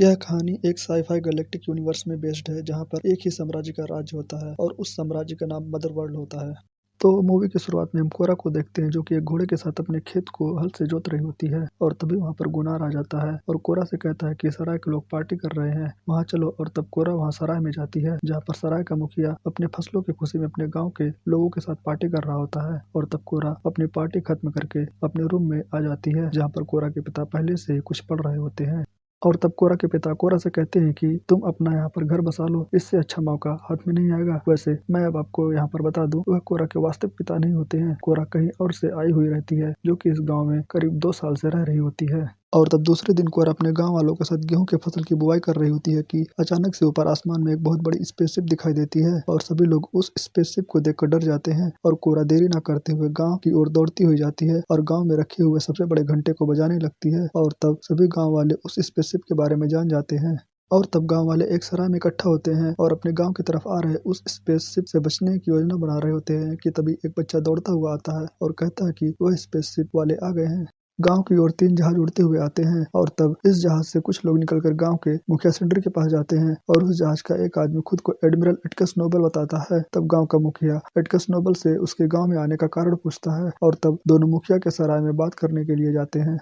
यह कहानी एक साइ-फाई गैलेक्टिक यूनिवर्स में बेस्ड है जहाँ पर एक ही साम्राज्य का राज्य होता है और उस साम्राज्य का नाम मदरवर्ल्ड होता है। तो मूवी की शुरुआत में हम कोरा को देखते हैं जो कि एक घोड़े के साथ अपने खेत को हल से जोत रही होती है और तभी वहाँ पर गुनार आ जाता है और कोरा से कहता है कि सराय के लोग पार्टी कर रहे हैं, वहाँ चलो। और तब कोरा वहाँ सराय में जाती है जहाँ पर सराय का मुखिया अपने फसलों की खुशी में अपने गाँव के लोगों के साथ पार्टी कर रहा होता है। और तब कोरा अपनी पार्टी खत्म करके अपने रूम में आ जाती है जहाँ पर कोरा के पिता पहले से ही कुछ पढ़ रहे होते हैं। और तब कोरा के पिता कोरा से कहते हैं कि तुम अपना यहाँ पर घर बसा लो, इससे अच्छा मौका हाथ में नहीं आएगा। वैसे मैं अब आपको यहाँ पर बता दूं, वह कोरा के वास्तविक पिता नहीं होते हैं। कोरा कहीं और से आई हुई रहती है जो कि इस गांव में करीब 2 साल से रह रही होती है। और तब दूसरे दिन कोरा अपने गांव वालों के साथ गेहूं के फसल की बुवाई कर रही होती है कि अचानक से ऊपर आसमान में एक बहुत बड़ी स्पेसशिप दिखाई देती है और सभी लोग उस स्पेसशिप को देखकर डर जाते हैं। और कोरा देरी न करते हुए गांव की ओर दौड़ती हुई जाती है और गांव में रखे हुए सबसे बड़े घंटे को बजाने लगती है। और तब सभी गांव वाले उस स्पेसशिप के बारे में जान जाते हैं। और तब गांव वाले एक सराय में इकट्ठा होते हैं और अपने गांव की तरफ आ रहे उस स्पेसशिप से बचने की योजना बना रहे होते हैं कि तभी एक बच्चा दौड़ता हुआ आता है और कहता है कि वह स्पेसशिप वाले आ गए हैं। गांव की ओर 3 जहाज उड़ते हुए आते हैं और तब इस जहाज से कुछ लोग निकलकर गांव के मुखिया सेंटर के पास जाते हैं और उस जहाज का एक आदमी खुद को एडमिरल एटकस नोबल बताता है। तब गांव का मुखिया एटकस नोबल से उसके गांव में आने का कारण पूछता है और तब दोनों मुखिया के सराय में बात करने के लिए जाते हैं।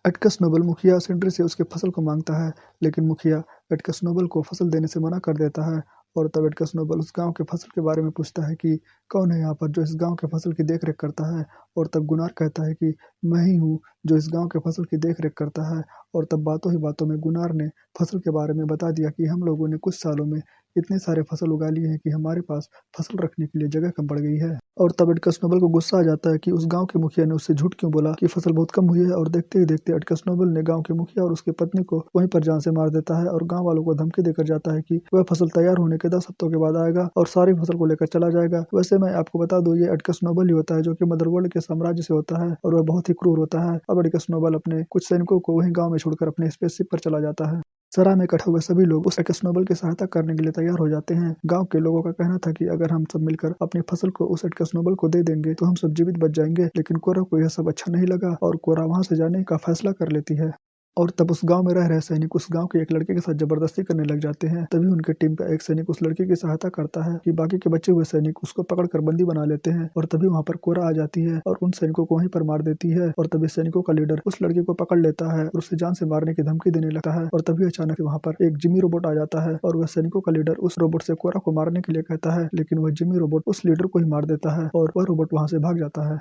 एटकस नोबल मुखिया सेंटर से उसके फसल को मांगता है, लेकिन मुखिया एटकस नोबल को फसल देने से मना कर देता है। और तब एटकस नोबल उस गांव के फसल के बारे में पूछता है कि कौन है यहाँ पर जो इस गांव के फसल की देखरेख करता है। और तब गुनार कहता है कि मैं ही हूँ जो इस गांव के फसल की देखरेख करता है। और तब बातों ही बातों में गुनार ने फसल के बारे में बता दिया कि हम लोगों ने कुछ सालों में इतने सारे फसल उगा लिए हैं कि हमारे पास फसल रखने के लिए जगह कम पड़ गई है। और तब एटकस नोबल को गुस्सा आ जाता है कि उस गांव के मुखिया ने उससे झूठ क्यों बोला कि फसल बहुत कम हुई है। और देखते ही देखते एटकस नोबल ने गांव के मुखिया और उसकी पत्नी को वहीं पर जान से मार देता है और गांव वालों को धमकी देकर जाता है कि वह फसल तैयार होने के 10 हफ्तों के बाद आएगा और सारी फसल को लेकर चला जाएगा। वैसे मैं आपको बता दूं, ये एटकस नोबल ही होता है जो कि मदरवर्ल्ड के साम्राज्य से होता है और वह बहुत ही क्रूर होता है। अब एटकस नोबल अपने कुछ सैनिकों को वहीं गाँव में छोड़कर अपने स्पेसशिप पर चला जाता है। सराय में इकट्ठा हुए सभी लोग उस एटकस नोबल की सहायता करने के लिए तैयार हो जाते हैं। गांव के लोगों का कहना था कि अगर हम सब मिलकर अपनी फसल को उस एटकस नोबल को दे देंगे तो हम सब जीवित बच जाएंगे। लेकिन कोरा को यह सब अच्छा नहीं लगा और कोरा वहां से जाने का फैसला कर लेती है। और तब उस गांव में रह रहे सैनिक उस गांव के एक लड़के के साथ जबरदस्ती करने लग जाते हैं। तभी उनके टीम का एक सैनिक उस लड़के की सहायता करता है कि बाकी के बचे हुए सैनिक उसको पकड़कर बंदी बना लेते हैं। और तभी वहां पर कोरा आ जाती है और उन सैनिकों को वहीं पर मार देती है। और तभी सैनिकों का लीडर उस लड़के को पकड़ लेता है और उसे जान से मारने की धमकी देने लगता है। और तभी अचानक वहां पर एक जिमी रोबोट आ जाता है और वह सैनिकों का लीडर उस रोबोट से कोरा को मारने के लिए कहता है, लेकिन वह जिमी रोबोट उस लीडर को ही मार देता है और वह रोबोट वहां से भाग जाता है।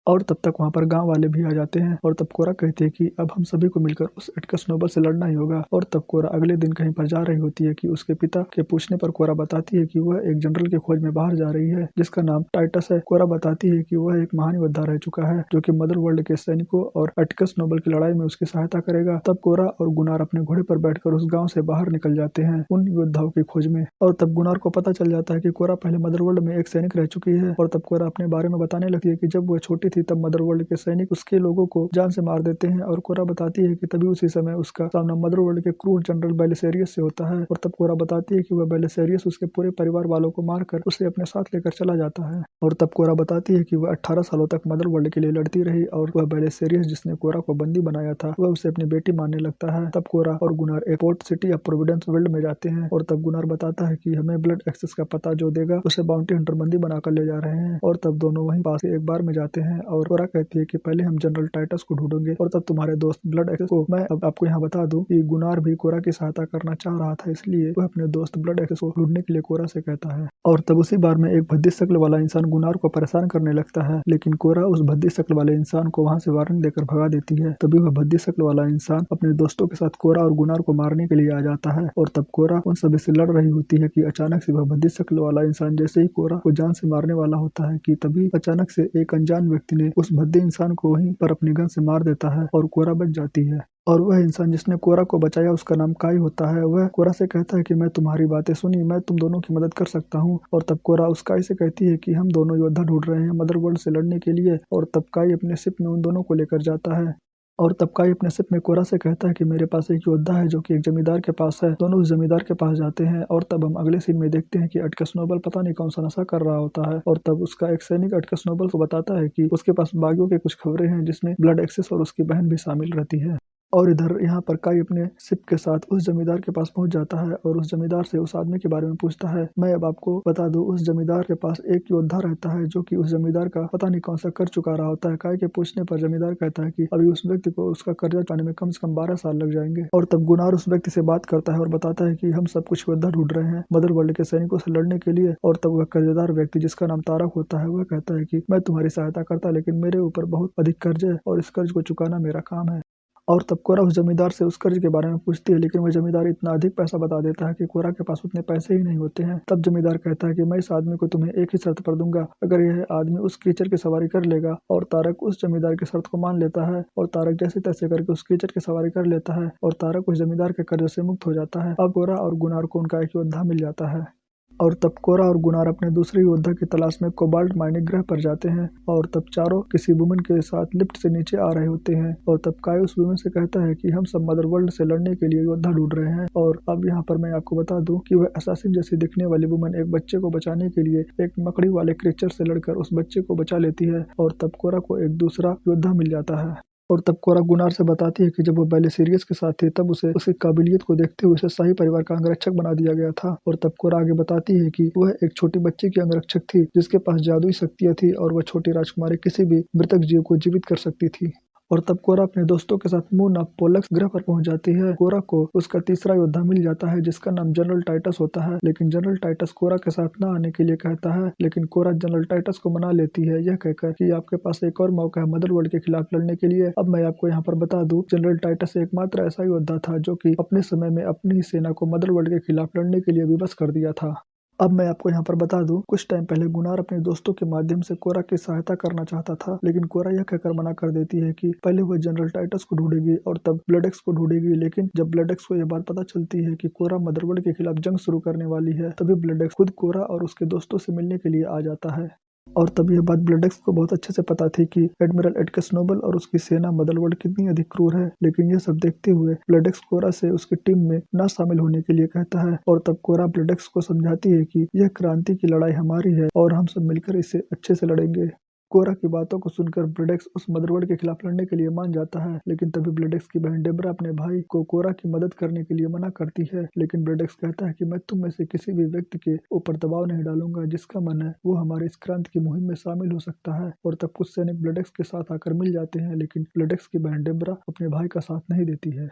और तब तक वहां पर गांव वाले भी आ जाते हैं और तब कोरा कहती है कि अब हम सभी को मिलकर उस एटकस नोबल से लड़ना ही होगा। और तब कोरा अगले दिन कहीं पर जा रही होती है कि उसके पिता के पूछने पर कोरा बताती है कि वह एक जनरल की खोज में बाहर जा रही है जिसका नाम टाइटस है। कोरा बताती है कि वह एक महान योद्धा रह चुका है जो कि मदरवर्ल्ड के सैनिकों और एटकस नोबल की लड़ाई में उसकी सहायता करेगा। तब कोरा और गुनार अपने घोड़े पर बैठकर उस गाँव से बाहर निकल जाते हैं उन योद्धाओं की खोज में। और तब गुनार को पता चल जाता है कि कोरा पहले मदरवर्ल्ड में एक सैनिक रह चुकी है। और तब कोरा अपने बारे में बताने लगती है कि जब वह छोटी थी तब मदरवर्ल्ड सैनिक उसके लोगों को जान से मार देते हैं। और कोरा बताती है कि तभी उसी समय उसका सामना मदरवर्ल्ड के क्रूर जनरल बेलिसेरियस से होता है। और तब कोरा बताती है कि वह बेलिसेरियस उसके पूरे परिवार वालों को मारकर उसे अपने साथ लेकर चला जाता है। और तब कोरा बताती है कि वह 18 सालों तक मदरवर्ल्ड के लिए लड़ती रही और वह बेलिसेरियस जिसने कोरा को बंदी बनाया था वह उसे अपनी बेटी मानने लगता है। तब कोरा और गुनार एक port city of Providence world में जाते हैं और तब गुनार बताता है कि हमें ब्लड एक्सेस का पता जो देगा उसे बाउंटी हंटर बंदी बनाकर ले जा रहे हैं। और तब दोनों वहीं पास एक बार में जाते हैं और कोरा कहती है कि पहले हम जनरल टाइटस को ढूंढेंगे और तब तुम्हारे दोस्त ब्लड एक्सेस को। मैं अब आपको यहाँ बता दूं कि गुनार भी कोरा की सहायता करना चाह रहा था, इसलिए वह अपने दोस्त ब्लड एक्सेस को ढूंढने के लिए कोरा से कहता है। और तब उसी बार में एक भद्दी शक्ल वाला इंसान गुनार को परेशान करने लगता है, लेकिन कोरा उस भद्दी शक्ल वाले इंसान को वहां से वार्निंग देकर भगा देती है। तभी वह भद्दी शक्ल वाला इंसान अपने दोस्तों के साथ कोरा और गुनार को मारने के लिए आ जाता है। और तब कोरा उन सभी से लड़ रही होती है कि अचानक से वह भद्दी शक्ल वाला इंसान जैसे ही कोरा को जान से मारने वाला होता है कि तभी अचानक से एक अनजान व्यक्ति ने उस भद्दे इंसान को वहीं पर अपनी गन से मार देता है और कोरा बच जाती है। और वह इंसान जिसने कोरा को बचाया उसका नाम काई होता है। वह कोरा से कहता है कि मैं तुम्हारी बातें सुनी, मैं तुम दोनों की मदद कर सकता हूँ। और तब कोरा उस काई से कहती है कि हम दोनों योद्धा ढूंढ रहे हैं मदरवर्ल्ड से लड़ने के लिए। और तब काई अपने शिप में उन दोनों को लेकर जाता है। और तब काई अपने शिप में कोरा से कहता है कि मेरे पास एक योद्धा है जो कि एक जमींदार के पास है। दोनों उस जमींदार के पास जाते हैं और तब हम अगले सीन में देखते हैं कि एटकस नोबल पता नहीं कौन सा नशा कर रहा होता है। और तब उसका एक सैनिक एटकस नोबल को बताता है कि उसके पास बागियों की कुछ खबरें हैं जिसमें ब्लड एक्सेस और उसकी बहन भी शामिल रहती है। और इधर यहाँ पर काई अपने शिप के साथ उस जमींदार के पास पहुंच जाता है और उस जमींदार से उस आदमी के बारे में पूछता है। मैं अब आपको बता दूं, उस जमींदार के पास एक योद्धा रहता है जो कि उस जमींदार का पता नहीं कौन सा कर चुका रहा होता है। काई के पूछने पर जमींदार कहता है कि अभी उस व्यक्ति को उसका कर्जा चुकाने में कम से कम 12 साल लग जाएंगे। और तब गुनार उस व्यक्ति से बात करता है और बताता है कि हम सब कुछ योद्धा ढूंढ रहे हैं मदर वर्ल्ड के सैनिकों से लड़ने के लिए। और तब वह कर्जदार व्यक्ति जिसका नाम तारक होता है वह कहता है कि मैं तुम्हारी सहायता करता, लेकिन मेरे ऊपर बहुत अधिक कर्ज है और इस कर्ज को चुकाना मेरा काम है। और तब कोरा उस जमींदार से उस कर्ज के बारे में पूछती है, लेकिन वह जमींदार इतना अधिक पैसा बता देता है कि कोरा के पास उतने पैसे ही नहीं होते हैं। तब जमींदार कहता है कि मैं इस आदमी को तुम्हें एक ही शर्त पर दूंगा, अगर यह आदमी उस कीचड़ की सवारी कर लेगा। और तारक उस जमींदार की शर्त को मान लेता है और तारक जैसे तैसे करके उस कीचड़ की सवारी कर लेता है और तारक उस जमींदार के कर्ज से मुक्त हो जाता है। अब कोरा और गुनार को उनका एक योद्धा मिल जाता है। और तब कोरा और गुनार अपने दूसरे योद्धा की तलाश में कोबाल्ट माइनिंग ग्रह पर जाते हैं। और तब चारों किसी वुमन के साथ लिफ्ट से नीचे आ रहे होते हैं। और तब काय उस वुमन से कहता है कि हम सब मदर वर्ल्ड से लड़ने के लिए योद्धा ढूंढ रहे हैं। और अब यहाँ पर मैं आपको बता दूं कि वह असैसिन जैसी दिखने वाली वुमन एक बच्चे को बचाने के लिए एक मकड़ी वाले क्रीचर से लड़कर उस बच्चे को बचा लेती है। और तब कोरा को एक दूसरा योद्धा मिल जाता है। और तब कोरा गुनार से बताती है कि जब वो बैले सीरियस के साथ थी तब उसे उसकी काबिलियत को देखते हुए उसे शाही परिवार का अंगरक्षक बना दिया गया था। और तब कोरा आगे बताती है कि वह एक छोटी बच्ची की अंगरक्षक थी जिसके पास जादुई शक्तियां थी और वह छोटी राजकुमारी किसी भी मृतक जीव को जीवित कर सकती थी। और तब कोरा अपने दोस्तों के साथ मून ऑफ पोलक्स ग्रह पर पहुंच जाती है। कोरा को उसका तीसरा योद्धा मिल जाता है जिसका नाम जनरल टाइटस होता है, लेकिन जनरल टाइटस कोरा के साथ न आने के लिए कहता है, लेकिन कोरा जनरल टाइटस को मना लेती है यह कहकर कि आपके पास एक और मौका है मदर वर्ल्ड के खिलाफ लड़ने के लिए। अब मैं आपको यहाँ पर बता दूं, जनरल टाइटस एकमात्र ऐसा योद्धा था जो कि अपने समय में अपनी ही सेना को मदर वर्ल्ड के खिलाफ लड़ने के लिए विवश कर दिया था। अब मैं आपको यहाँ पर बता दूं, कुछ टाइम पहले गुनार अपने दोस्तों के माध्यम से कोरा की सहायता करना चाहता था, लेकिन कोरा यह कहकर मना कर देती है कि पहले वह जनरल टाइटस को ढूंढेगी और तब ब्लडेक्स को ढूंढेगी। लेकिन जब ब्लडेक्स को यह बात पता चलती है कि कोरा मदरवर्ल्ड के खिलाफ जंग शुरू करने वाली है, तभी ब्लडेक्स खुद कोरा और उसके दोस्तों से मिलने के लिए आ जाता है। और तब यह बात ब्लडेक्स को बहुत अच्छे से पता थी कि एडमिरल एडकस नोबल और उसकी सेना मदरवर्ल्ड कितनी अधिक क्रूर है। लेकिन यह सब देखते हुए ब्लडेक्स कोरा से उसकी टीम में न शामिल होने के लिए कहता है। और तब कोरा ब्लडेक्स को समझाती है कि यह क्रांति की लड़ाई हमारी है और हम सब मिलकर इसे अच्छे से लड़ेंगे। कोरा की बातों को सुनकर ब्लडेक्स उस मदरवर्ल्ड के खिलाफ लड़ने के लिए मान जाता है, लेकिन तभी ब्लडेक्स की बहन डेबरा अपने भाई को कोरा की मदद करने के लिए मना करती है। लेकिन ब्लडेक्स कहता है कि मैं तुम में से किसी भी व्यक्ति के ऊपर दबाव नहीं डालूंगा, जिसका मन है वो हमारे इस क्रांति की मुहिम में शामिल हो सकता है। और तब कुछ सैनिक ब्लडेक्स के साथ आकर मिल जाते हैं, लेकिन ब्लडेक्स की बहन डेबरा अपने भाई का साथ नहीं देती है।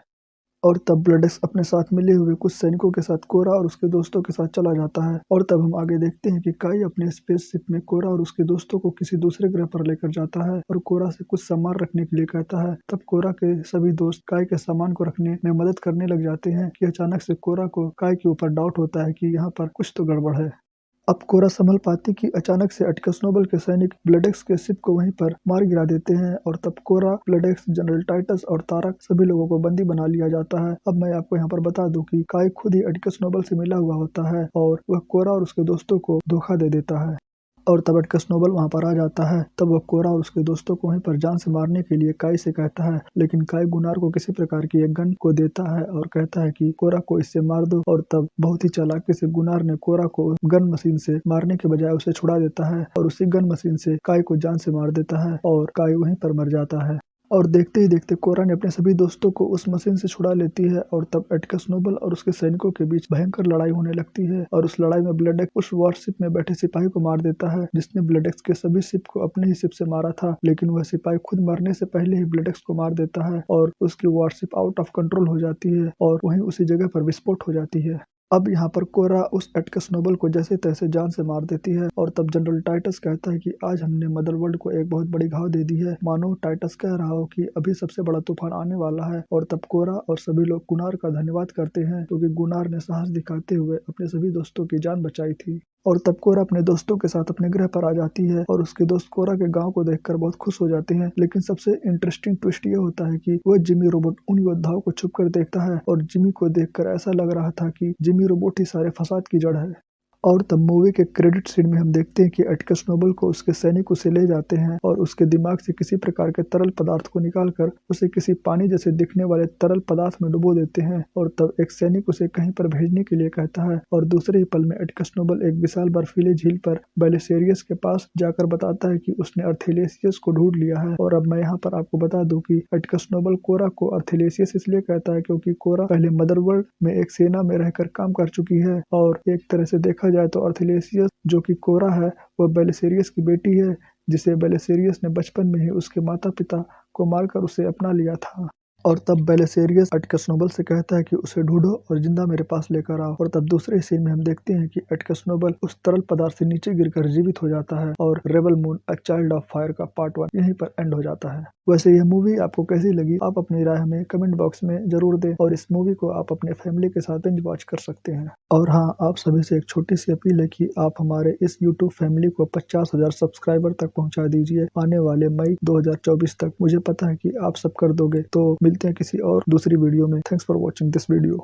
और तब ब्लडेक्स अपने साथ मिले हुए कुछ सैनिकों के साथ कोरा और उसके दोस्तों के साथ चला जाता है। और तब हम आगे देखते हैं कि काई अपने स्पेसशिप में कोरा और उसके दोस्तों को किसी दूसरे ग्रह पर लेकर जाता है और कोरा से कुछ सामान रखने के लिए कहता है। तब कोरा के सभी दोस्त काई के सामान को रखने में मदद करने लग जाते हैं कि अचानक से कोरा को काई के ऊपर डाउट होता है कि यहाँ पर कुछ तो गड़बड़ है। अब कोरा संभल पाती कि अचानक से एटकस नोबल के सैनिक ब्लडेक्स के शिप को वहीं पर मार गिरा देते हैं। और तब कोरा, ब्लडेक्स, जनरल टाइटस और तारक सभी लोगों को बंदी बना लिया जाता है। अब मैं आपको यहाँ पर बता दूं कि काई खुद ही एटकस नोबल से मिला हुआ होता है और वह कोरा और उसके दोस्तों को धोखा दे देता है। और तब एटकस नोबल वहां पर आ जाता है। तब वह कोरा और उसके दोस्तों को वहीं पर जान से मारने के लिए काई से कहता है, लेकिन काई गुनार को किसी प्रकार की एक गन को देता है और कहता है कि कोरा को इससे मार दो। और तब बहुत ही चालाकी से गुनार ने कोरा को गन मशीन से मारने के बजाय उसे छुड़ा देता है और उसी गन मशीन से काई को जान से मार देता है और काई वहीं पर मर जाता है। और देखते ही देखते कोरा ने अपने सभी दोस्तों को उस मशीन से छुड़ा लेती है। और तब एटकस नोबल और उसके सैनिकों के बीच भयंकर लड़ाई होने लगती है और उस लड़ाई में ब्लडेक्स उस वॉरशिप में बैठे सिपाही को मार देता है जिसने ब्लडेक्स के सभी शिप को अपने ही शिप से मारा था। लेकिन वह सिपाही खुद मरने से पहले ही ब्लडेक्स को मार देता है और उसकी वॉरशिप आउट ऑफ कंट्रोल हो जाती है और वहीं उसी जगह पर विस्फोट हो जाती है। अब यहाँ पर कोरा उस एटकस नोबल को जैसे तैसे जान से मार देती है। और तब जनरल टाइटस कहता है कि आज हमने मदरवर्ल्ड को एक बहुत बड़ी घाव दे दी है, मानो टाइटस कह रहा हो कि अभी सबसे बड़ा तूफान आने वाला है। और तब कोरा और सभी लोग गुनार का धन्यवाद करते हैं क्योंकि गुनार ने साहस दिखाते हुए अपने सभी दोस्तों की जान बचाई थी। और तब कोरा अपने दोस्तों के साथ अपने ग्रह पर आ जाती है और उसके दोस्त कोरा के गांव को देखकर बहुत खुश हो जाते हैं। लेकिन सबसे इंटरेस्टिंग ट्विस्ट ये होता है कि वह जिमी रोबोट उन योद्धाओं को छुप कर देखता है और जिमी को देखकर ऐसा लग रहा था कि जिमी रोबोट ही सारे फसाद की जड़ है। और तब मूवी के क्रेडिट सीन में हम देखते हैं कि एटिकस नोबल को उसके सैनिक उसे ले जाते हैं और उसके दिमाग से किसी प्रकार के तरल पदार्थ को निकालकर उसे किसी पानी जैसे दिखने वाले तरल पदार्थ में डुबो देते हैं और तब एक सैनिक उसे कहीं पर भेजने के लिए कहता है और दूसरे ही पल में एटिकस नोबल एक विशाल बर्फीले झील पर बेलिसेरियस के पास जाकर बताता है कि उसने अर्थेलेसियस को ढूंढ लिया है। और अब मैं यहाँ पर आपको बता दूं कि एटिकस नोबल कोरा को अर्थेलेसियस इसलिए कहता है क्योंकि कोरा पहले मदरवर्ल्ड में एक सेना में रहकर काम कर चुकी है और एक तरह से देखा जाए तो अर्थेलेसियस जो कि कोरा है वह बेलिसेरियस की बेटी है, जिसे बेलिसेरियस ने बचपन में ही उसके माता पिता को मारकर उसे अपना लिया था। और तब बेलिसेरियस एटिकस नोबल से कहता है कि उसे ढूंढो और जिंदा मेरे पास लेकर आओ। और तब दूसरे सीन में हम देखते हैं कि एटिकस नोबल उस तरल पदार्थ से नीचे गिरकर जीवित हो जाता है और rebel moon a child of fire का पार्ट 1 यहीं पर एंड हो जाता है। वैसे यह मूवी आपको कैसी लगी, आप अपनी राय हमें कमेंट बॉक्स में जरूर दें और इस मूवी को आप अपने फैमिली के साथ बिंज वॉच कर सकते हैं। और हाँ, आप सभी से एक छोटी सी अपील है कि आप हमारे इस यूट्यूब फैमिली को 50,000 सब्सक्राइबर तक पहुंचा दीजिए आने वाले मई 2024 तक। मुझे पता है कि आप सब कर दोगे। तो मिलते हैं किसी और दूसरी वीडियो में। Thanks for watching this video.